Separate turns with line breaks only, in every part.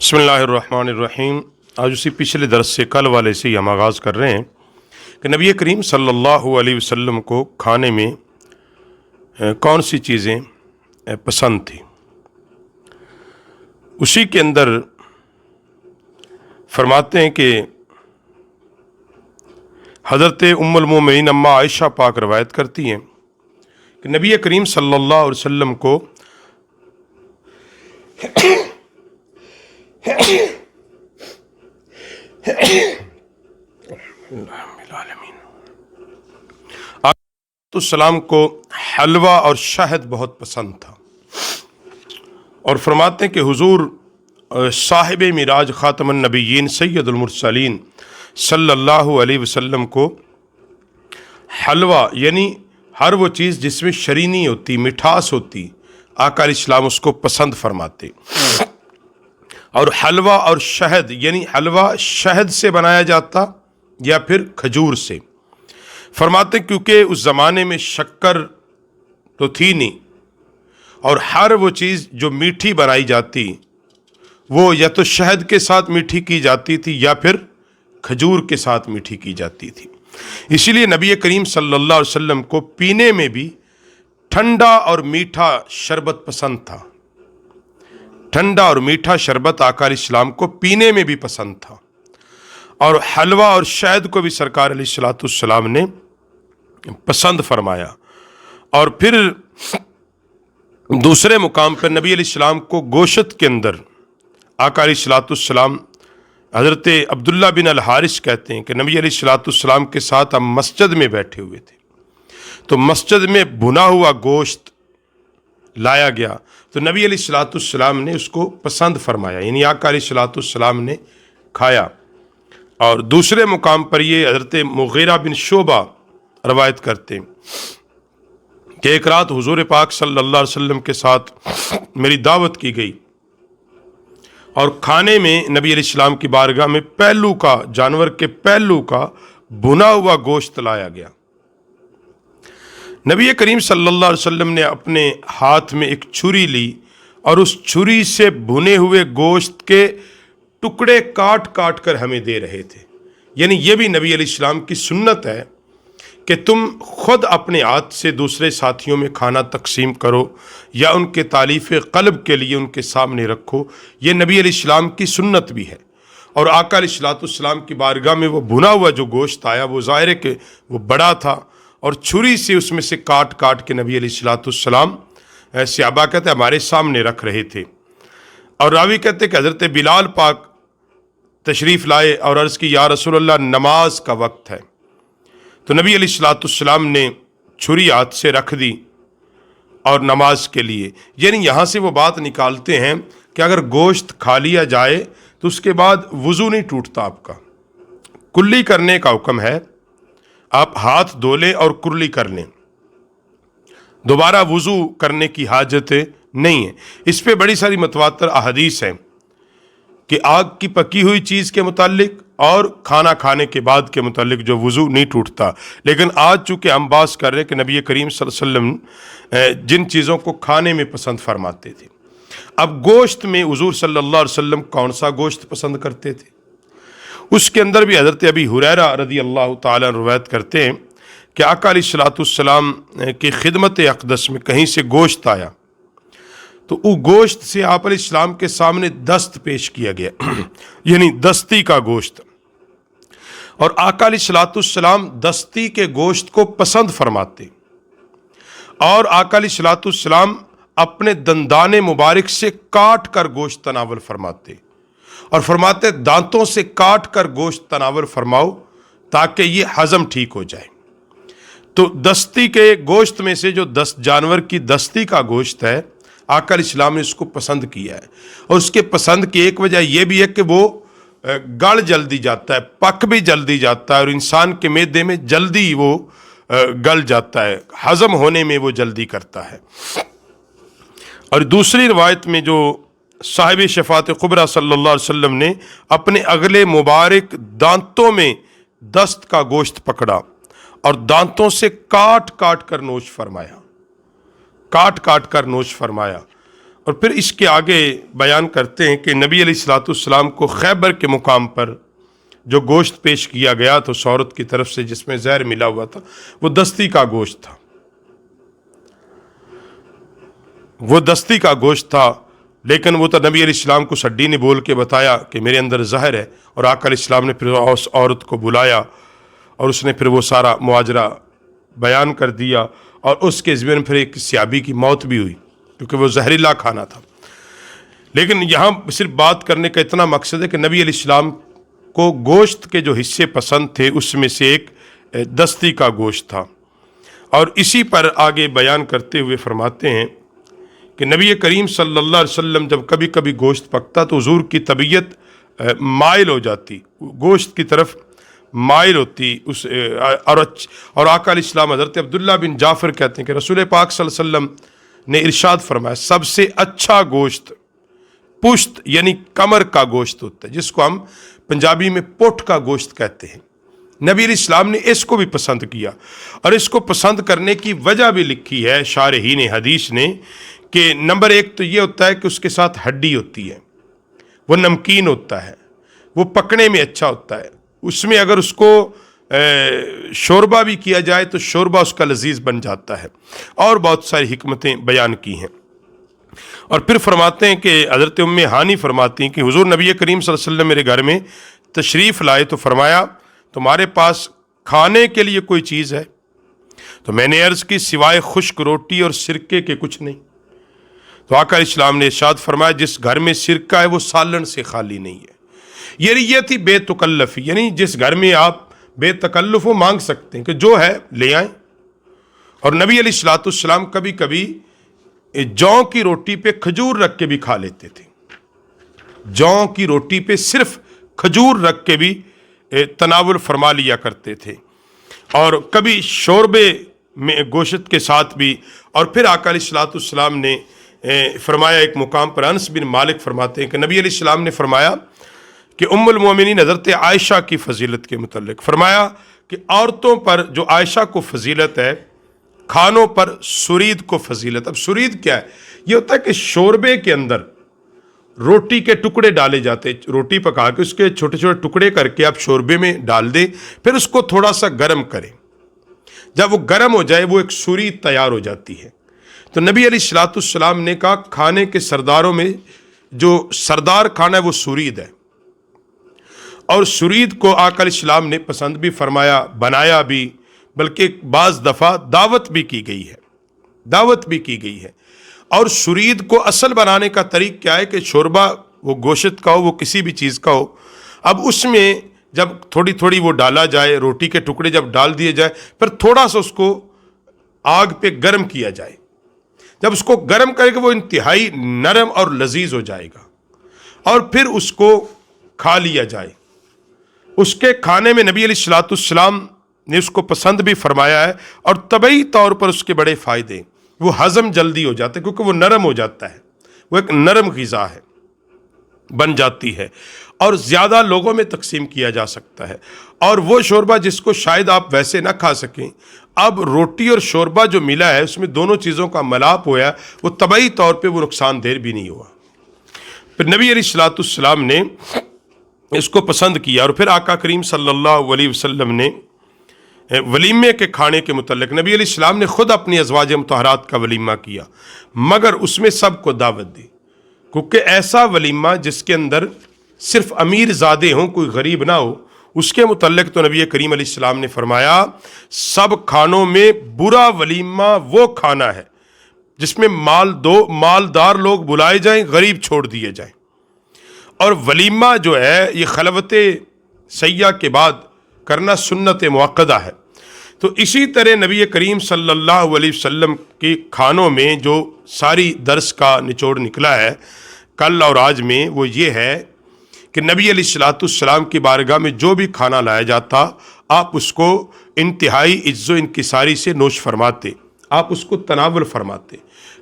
بسم اللہ الرحمن الرحیم۔ آج اسی پچھلے درس سے کل والے سے ہی ہم آغاز کر رہے ہیں کہ نبی کریم صلی اللہ علیہ وسلم کو کھانے میں کون سی چیزیں پسند تھی۔ اسی کے اندر فرماتے ہیں کہ حضرت ام المومنین اماں عائشہ پاک روایت کرتی ہیں کہ نبی کریم صلی اللہ علیہ وسلم کو السلام کو حلوہ اور شہد بہت پسند تھا، اور فرماتے ہیں کہ حضور صاحب معراج خاتم النبیین سید المرسلین صلی اللہ علیہ وسلم کو حلوہ یعنی ہر وہ چیز جس میں شرینی ہوتی، مٹھاس ہوتی، آقا علیہ السلام اس کو پسند فرماتے۔ اور حلوہ اور شہد یعنی حلوہ شہد سے بنایا جاتا یا پھر کھجور سے، فرماتے کیونکہ اس زمانے میں شکر تو تھی نہیں، اور ہر وہ چیز جو میٹھی بنائی جاتی وہ یا تو شہد کے ساتھ میٹھی کی جاتی تھی یا پھر کھجور کے ساتھ میٹھی کی جاتی تھی۔ اسی لیے نبی کریم صلی اللہ علیہ وسلم کو پینے میں بھی ٹھنڈا اور میٹھا شربت پسند تھا۔ ٹھنڈا اور میٹھا شربت آقا علیہ السلام کو پینے میں بھی پسند تھا، اور حلوہ اور شہد کو بھی سرکار علیہ السلام نے پسند فرمایا۔ اور پھر دوسرے مقام پر نبی علیہ السلام کو گوشت کے اندر آقا علیہ السلام حضرت عبداللہ بن الحارث کہتے ہیں کہ نبی علیہ السلام کے ساتھ ہم مسجد میں بیٹھے ہوئے تھے، تو مسجد میں بھنا ہوا گوشت لایا گیا، تو نبی علیہ السلام نے اس کو پسند فرمایا، یعنی آقا علیہ السلام نے کھایا۔ اور دوسرے مقام پر یہ حضرت مغیرہ بن شعبہ روایت کرتے ہیں کہ ایک رات حضور پاک صلی اللہ علیہ وسلم کے ساتھ میری دعوت کی گئی، اور کھانے میں نبی علیہ السلام کی بارگاہ میں پہلو کا، جانور کے پہلو کا بھنا ہوا گوشت لایا گیا۔ نبی کریم صلی اللہ علیہ وسلم نے اپنے ہاتھ میں ایک چھری لی، اور اس چھری سے بھنے ہوئے گوشت کے ٹکڑے کاٹ کاٹ کر ہمیں دے رہے تھے۔ یعنی یہ بھی نبی علیہ السلام کی سنت ہے کہ تم خود اپنے ہاتھ سے دوسرے ساتھیوں میں کھانا تقسیم کرو یا ان کے تالیف قلب کے لیے ان کے سامنے رکھو، یہ نبی علیہ السلام کی سنت بھی ہے۔ اور آقا علیہ السلام کی بارگاہ میں وہ بھنا ہوا جو گوشت آیا وہ ظاہر ہے کہ وہ بڑا تھا، اور چھری سے اس میں سے کاٹ کاٹ کے نبی علیہ السلام صحابہ کہتے ہیں ہمارے سامنے رکھ رہے تھے۔ اور راوی کہتے ہیں کہ حضرت بلال پاک تشریف لائے اور عرض کی یا رسول اللہ نماز کا وقت ہے، تو نبی علیہ السلام نے چھری ہاتھ سے رکھ دی اور نماز کے لیے، یعنی یہاں سے وہ بات نکالتے ہیں کہ اگر گوشت کھا لیا جائے تو اس کے بعد وضو نہیں ٹوٹتا، آپ کا کلی کرنے کا حکم ہے، آپ ہاتھ دھو لیں اور کلی کر لیں، دوبارہ وضو کرنے کی حاجت نہیں ہے۔ اس پہ بڑی ساری متواتر احادیث ہیں کہ آگ کی پکی ہوئی چیز کے متعلق اور کھانا کھانے کے بعد کے متعلق جو وضو نہیں ٹوٹتا، لیکن آج چونکہ ہم بات کر رہے ہیں کہ نبی کریم صلی اللہ علیہ وسلم جن چیزوں کو کھانے میں پسند فرماتے تھے، اب گوشت میں حضور صلی اللہ علیہ وسلم کون سا گوشت پسند کرتے تھے، اس کے اندر بھی حضرت ابی ہریرہ رضی اللہ تعالیٰ روایت کرتے ہیں کہ آقا علیہ السلام کی خدمت اقدس میں کہیں سے گوشت آیا، تو وہ گوشت سے آپ علیہ السلام کے سامنے دست پیش کیا گیا یعنی دستی کا گوشت، اور آقا علیہ السلام دستی کے گوشت کو پسند فرماتے، اور آقا علیہ السلام اپنے دندان مبارک سے کاٹ کر گوشت تناول فرماتے، اور فرماتے دانتوں سے کاٹ کر گوشت تناول فرماؤ تاکہ یہ ہضم ٹھیک ہو جائے۔ تو دستی کے گوشت میں سے جو جانور کی دستی کا گوشت ہے، آقا علیہ السلام نے اس کو پسند کیا ہے، اور اس کے پسند کی ایک وجہ یہ بھی ہے کہ وہ گل جلدی جاتا ہے، پک بھی جلدی جاتا ہے، اور انسان کے معدے میں جلدی وہ گل جاتا ہے، ہضم ہونے میں وہ جلدی کرتا ہے۔ اور دوسری روایت میں جو صاحب شفاعت کبریٰ صلی اللہ علیہ وسلم نے اپنے اگلے مبارک دانتوں میں دست کا گوشت پکڑا اور دانتوں سے کاٹ کاٹ کر نوش فرمایا، کاٹ کاٹ کر نوش فرمایا، اور پھر اس کے آگے بیان کرتے ہیں کہ نبی علیہ الصلوۃ والسلام کو خیبر کے مقام پر جو گوشت پیش کیا گیا تو اس عورت کی طرف سے جس میں زہر ملا ہوا تھا، وہ دستی کا گوشت تھا، وہ دستی کا گوشت تھا، لیکن وہ تو نبی علیہ السلام کو ہڈی نے بول کے بتایا کہ میرے اندر زہر ہے، اور آقا علیہ السلام نے پھر اس عورت کو بلایا اور اس نے پھر وہ سارا مواجرہ بیان کر دیا، اور اس کے ذمن پھر ایک صحابی کی موت بھی ہوئی کیونکہ وہ زہریلا کھانا تھا۔ لیکن یہاں صرف بات کرنے کا اتنا مقصد ہے کہ نبی علیہ السلام کو گوشت کے جو حصے پسند تھے اس میں سے ایک دستی کا گوشت تھا، اور اسی پر آگے بیان کرتے ہوئے فرماتے ہیں کہ نبی کریم صلی اللہ علیہ وسلم جب کبھی کبھی گوشت پکتا تو حضور کی طبیعت مائل ہو جاتی، گوشت کی طرف مائل ہوتی، اور آقا علیہ السلام حضرت عبداللہ بن جعفر کہتے ہیں کہ رسول پاک صلی اللہ علیہ وسلم نے ارشاد فرمایا سب سے اچھا گوشت پشت یعنی کمر کا گوشت ہوتا ہے، جس کو ہم پنجابی میں پوٹ کا گوشت کہتے ہیں۔ نبی علیہ السلام نے اس کو بھی پسند کیا، اور اس کو پسند کرنے کی وجہ بھی لکھی ہے شارحین حدیث نے کہ نمبر ایک تو یہ ہوتا ہے کہ اس کے ساتھ ہڈی ہوتی ہے، وہ نمکین ہوتا ہے، وہ پکنے میں اچھا ہوتا ہے، اس میں اگر اس کو شوربہ بھی کیا جائے تو شوربہ اس کا لذیذ بن جاتا ہے، اور بہت ساری حکمتیں بیان کی ہیں۔ اور پھر فرماتے ہیں کہ حضرت ام ہانی فرماتی ہیں کہ حضور نبی کریم صلی اللہ علیہ وسلم میرے گھر میں تشریف لائے تو فرمایا تمہارے پاس کھانے کے لیے کوئی چیز ہے؟ تو میں نے عرض کی سوائے خشک روٹی اور سرکے کے کچھ نہیں۔ تو آقا علیہ السلام نے ارشاد فرمایا جس گھر میں سرکہ ہے وہ سالن سے خالی نہیں ہے۔ یہ تھی بے تکلفی، یعنی جس گھر میں آپ بے تکلف وہ مانگ سکتے ہیں کہ جو ہے لے آئیں۔ اور نبی علیہ الصلوۃ والسلام کبھی کبھی جوں کی روٹی پہ کھجور رکھ کے بھی کھا لیتے تھے، جوں کی روٹی پہ صرف کھجور رکھ کے بھی تناول فرما لیا کرتے تھے، اور کبھی شوربے میں گوشت کے ساتھ بھی۔ اور پھر آقا علیہ الصلوۃ والسلام نے فرمایا ایک مقام پر انس بن مالک فرماتے ہیں کہ نبی علیہ السلام نے فرمایا کہ ام المومنین حضرت عائشہ کی فضیلت کے متعلق فرمایا کہ عورتوں پر جو عائشہ کو فضیلت ہے، کھانوں پر سرید کو فضیلت۔ اب سرید کیا ہے؟ یہ ہوتا ہے کہ شوربے کے اندر روٹی کے ٹکڑے ڈالے جاتے، روٹی پکا کے اس کے چھوٹے چھوٹے ٹکڑے کر کے آپ شوربے میں ڈال دیں، پھر اس کو تھوڑا سا گرم کریں، جب وہ گرم ہو جائے وہ ایک سرید تیار ہو جاتی ہے۔ تو نبی علیہ الصلوۃ والسلام نے کہا کھانے کے سرداروں میں جو سردار کھانا ہے وہ سرید ہے، اور سرید کو آقا علیہ السلام نے پسند بھی فرمایا، بنایا بھی، بلکہ بعض دفعہ دعوت بھی کی گئی ہے، دعوت بھی کی گئی ہے۔ اور سرید کو اصل بنانے کا طریق کیا ہے کہ شوربہ وہ گوشت کا ہو، وہ کسی بھی چیز کا ہو، اب اس میں جب تھوڑی تھوڑی وہ ڈالا جائے، روٹی کے ٹکڑے جب ڈال دیے جائے، پھر تھوڑا سا اس کو آگ پہ گرم کیا جائے، جب اس کو گرم کرے گا وہ انتہائی نرم اور لذیذ ہو جائے گا، اور پھر اس کو کھا لیا جائے۔ اس کے کھانے میں نبی علیہ الصلوۃ والسلام نے اس کو پسند بھی فرمایا ہے، اور طبعی طور پر اس کے بڑے فائدے، وہ ہضم جلدی ہو جاتا ہے کیونکہ وہ نرم ہو جاتا ہے، وہ ایک نرم غذا ہے، بن جاتی ہے، اور زیادہ لوگوں میں تقسیم کیا جا سکتا ہے۔ اور وہ شوربہ جس کو شاید آپ ویسے نہ کھا سکیں، اب روٹی اور شوربہ جو ملا ہے اس میں دونوں چیزوں کا ملاپ ہوا ہے، وہ طبعی طور پہ وہ نقصان دہ بھی نہیں ہوا۔ پھر نبی علیہ الصلوۃ والسلام نے اس کو پسند کیا، اور پھر آقا کریم صلی اللہ علیہ وسلم نے ولیمے کے کھانے کے متعلق نبی علیہ السلام نے خود اپنی ازواج مطہرات کا ولیمہ کیا، مگر اس میں سب کو دعوت دی، کیونکہ ایسا ولیمہ جس کے اندر صرف امیر زادے ہوں، کوئی غریب نہ ہو، اس کے متعلق تو نبی کریم علیہ السلام نے فرمایا سب کھانوں میں برا ولیمہ وہ کھانا ہے جس میں مالدار لوگ بلائے جائیں، غریب چھوڑ دیے جائیں۔ اور ولیمہ جو ہے یہ خلوت سیاح کے بعد کرنا سنت مؤکدہ ہے۔ تو اسی طرح نبی کریم صلی اللہ علیہ وسلم کے کھانوں میں جو ساری درس کا نچوڑ نکلا ہے کل اور آج میں، وہ یہ ہے کہ نبی علیہ الصلوۃ والسلام کی بارگاہ میں جو بھی کھانا لایا جاتا آپ اس کو انتہائی عز و انکساری سے نوش فرماتے، آپ اس کو تناول فرماتے،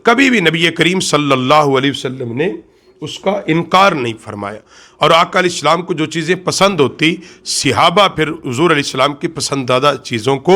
کبھی بھی نبی کریم صلی اللہ علیہ وسلم نے اس کا انکار نہیں فرمایا۔ اور آقا علیہ السلام کو جو چیزیں پسند ہوتی، صحابہ پھر حضور علیہ السلام کی پسندیدہ چیزوں کو